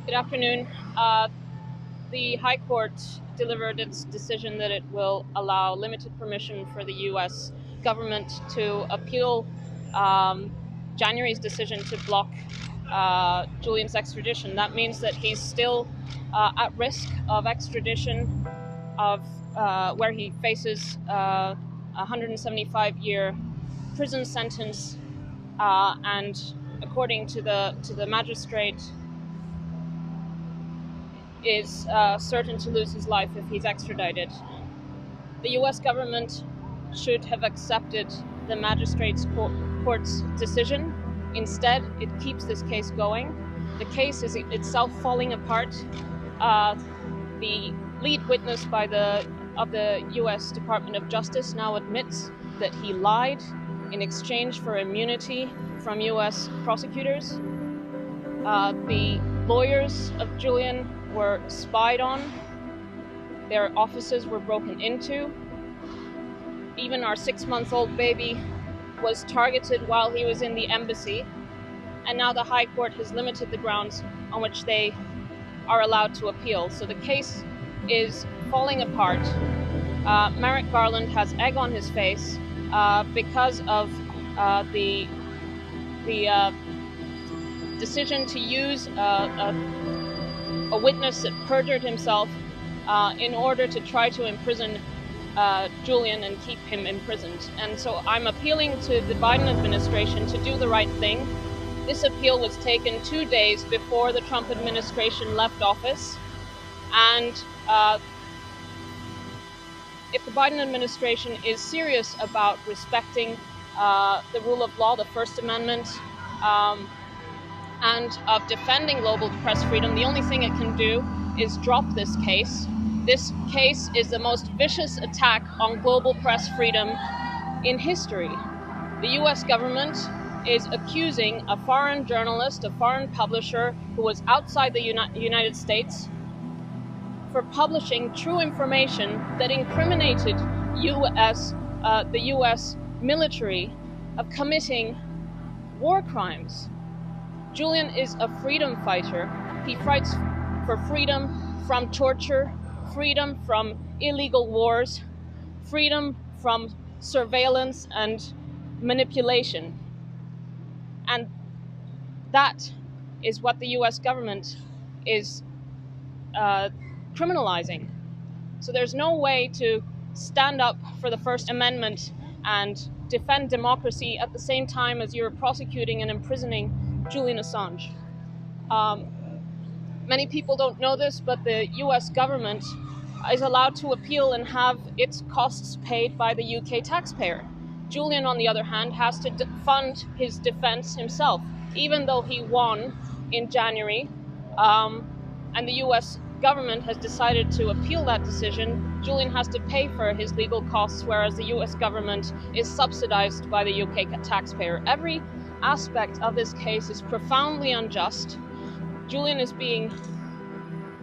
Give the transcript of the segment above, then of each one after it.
Good afternoon. The High Court delivered its decision that it will allow limited permission for the U.S. government to appeal January's decision to block Julian's extradition. That means that he's still at risk of extradition, where he faces a 175-year prison sentence, and according to the magistrate, is certain to lose his life if he's extradited. The US government should have accepted the magistrate's court's decision. Instead, it keeps this case going. The case is itself falling apart. The lead witness of the US Department of Justice now admits that he lied in exchange for immunity from US prosecutors. The lawyers of Julian were spied on. Their offices were broken into. Even our 6-month-old baby was targeted while he was in the embassy. And now the High Court has limited the grounds on which they are allowed to appeal. So the case is falling apart. Merrick Garland has egg on his face because of the decision to use a witness that perjured himself in order to try to imprison Julian and keep him imprisoned. And so I'm appealing to the Biden administration to do the right thing. This appeal was taken 2 days before the Trump administration left office. And if the Biden administration is serious about respecting the rule of law, the First Amendment, and of defending global press freedom, the only thing it can do is drop this case. This case is the most vicious attack on global press freedom in history. The US government is accusing a foreign journalist, a foreign publisher who was outside the United States, for publishing true information that incriminated the US military of committing war crimes. Julian is a freedom fighter. He fights for freedom from torture, freedom from illegal wars, freedom from surveillance and manipulation. And that is what the US government is criminalizing. So there's no way to stand up for the First Amendment and defend democracy at the same time as you're prosecuting and imprisoning Julian Assange. Many people don't know this, but the US government is allowed to appeal and have its costs paid by the UK taxpayer. Julian, on the other hand, has to fund his defense himself, even though he won in January, and the US government has decided to appeal that decision. Julian has to pay for his legal costs, whereas the US government is subsidized by the UK taxpayer. Every aspect of this case is profoundly unjust. Julian is being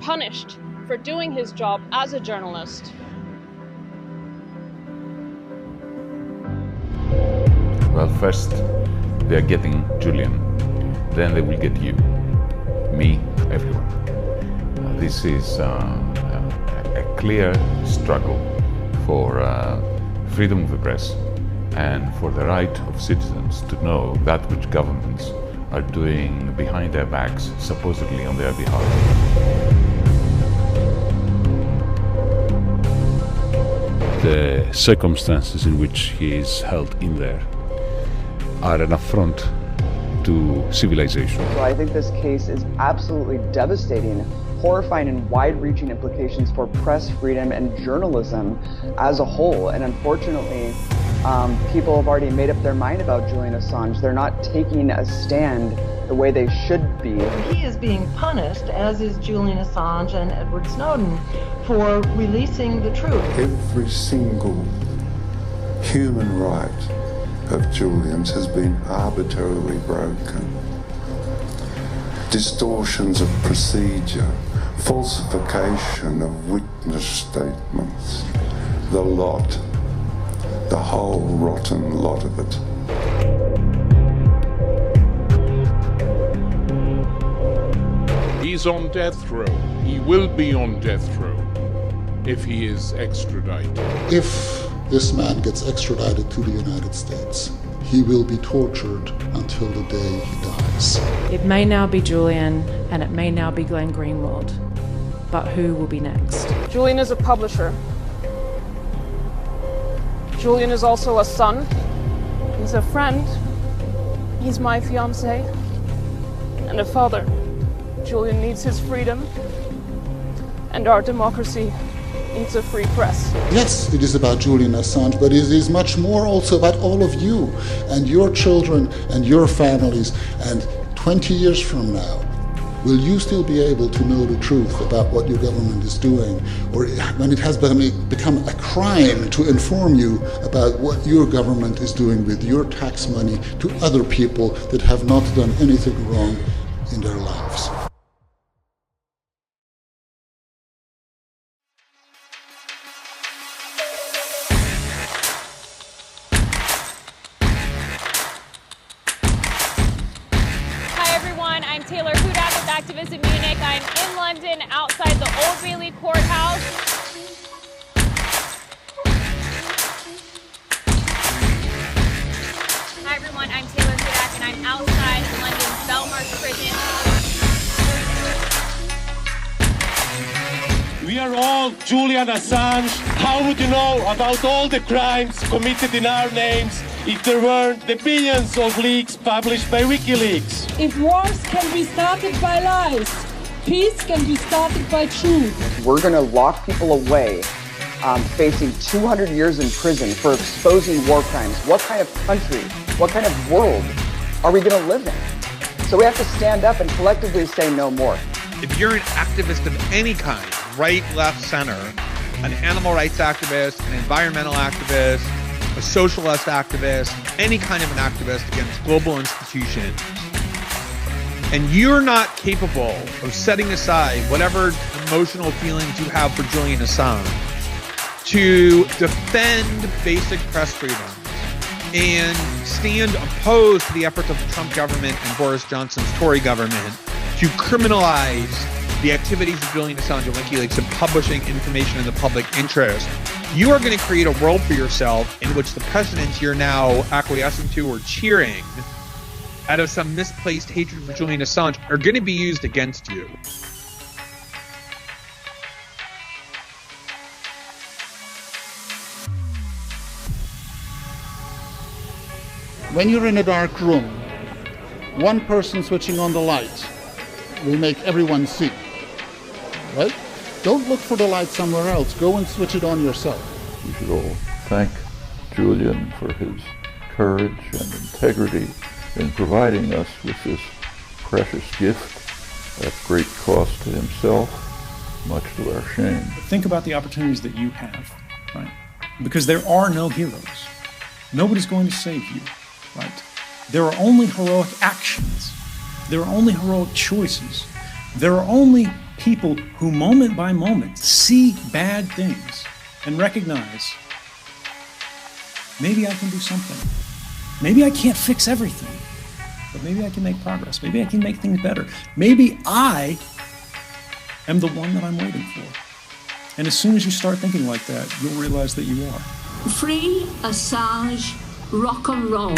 punished for doing his job as a journalist. Well, first they are getting Julian, then they will get you, me, everyone. This is a clear struggle for freedom of the press and for the right of citizens to know that which governments are doing behind their backs, supposedly on their behalf. The circumstances in which he is held in there are an affront to civilization. So I think this case is absolutely devastating, horrifying and wide-reaching implications for press freedom and journalism as a whole. And unfortunately, people have already made up their mind about Julian Assange. They're not taking a stand the way they should be. He is being punished, as is Julian Assange and Edward Snowden, for releasing the truth. Every single human right of Julian's has been arbitrarily broken. Distortions of procedure, falsification of witness statements, the lot, the whole rotten lot of it. He he's on death row. He will be on death row if he is extradited. If this man gets extradited to the United States, he will be tortured until the day he dies. It may now be Julian, and it may now be Glenn Greenwald, but who will be next? Julian is a publisher. Julian is also a son. He's a friend. He's my fiancé. And a father. Julian needs his freedom. And our democracy needs a free press. Yes, it is about Julian Assange, but it is much more also about all of you and your children and your families. And 20 years from now, will you still be able to know the truth about what your government is doing? Or when it has become a crime to inform you about what your government is doing with your tax money to other people that have not done anything wrong in their lives? I'm Taylor Hudak with Activism Munich. I'm in London outside the Old Bailey Courthouse. Hi everyone, I'm Taylor Hudak and I'm outside London's Belmarsh Prison. We are all Julian Assange. How would you know about all the crimes committed in our names if there weren't the billions of leaks published by WikiLeaks? If wars can be started by lies, peace can be started by truth. We're going to lock people away facing 200 years in prison for exposing war crimes. What kind of country, what kind of world are we going to live in? So we have to stand up and collectively say no more. If you're an activist of any kind, right, left, center, an animal rights activist, an environmental activist, a socialist activist, any kind of an activist against global institutions, and you're not capable of setting aside whatever emotional feelings you have for Julian Assange to defend basic press freedom and stand opposed to the efforts of the Trump government and Boris Johnson's Tory government to criminalize the activities of Julian Assange and WikiLeaks and publishing information in the public interest, you are going to create a world for yourself in which the precedents you're now acquiescing to or cheering out of some misplaced hatred for Julian Assange are going to be used against you. When you're in a dark room, one person switching on the light will make everyone see, right? Don't look for the light somewhere else. Go and switch it on yourself. We should all thank Julian for his courage and integrity in providing us with this precious gift at great cost to himself, much to our shame. Think about the opportunities that you have, right? Because there are no heroes. Nobody's going to save you, right? There are only heroic actions. There are only heroic choices. There are only people who moment by moment see bad things and recognize, maybe I can do something. Maybe I can't fix everything, but maybe I can make progress. Maybe I can make things better. Maybe I am the one that I'm waiting for. And as soon as you start thinking like that, you'll realize that you are. Free Assange, rock and roll.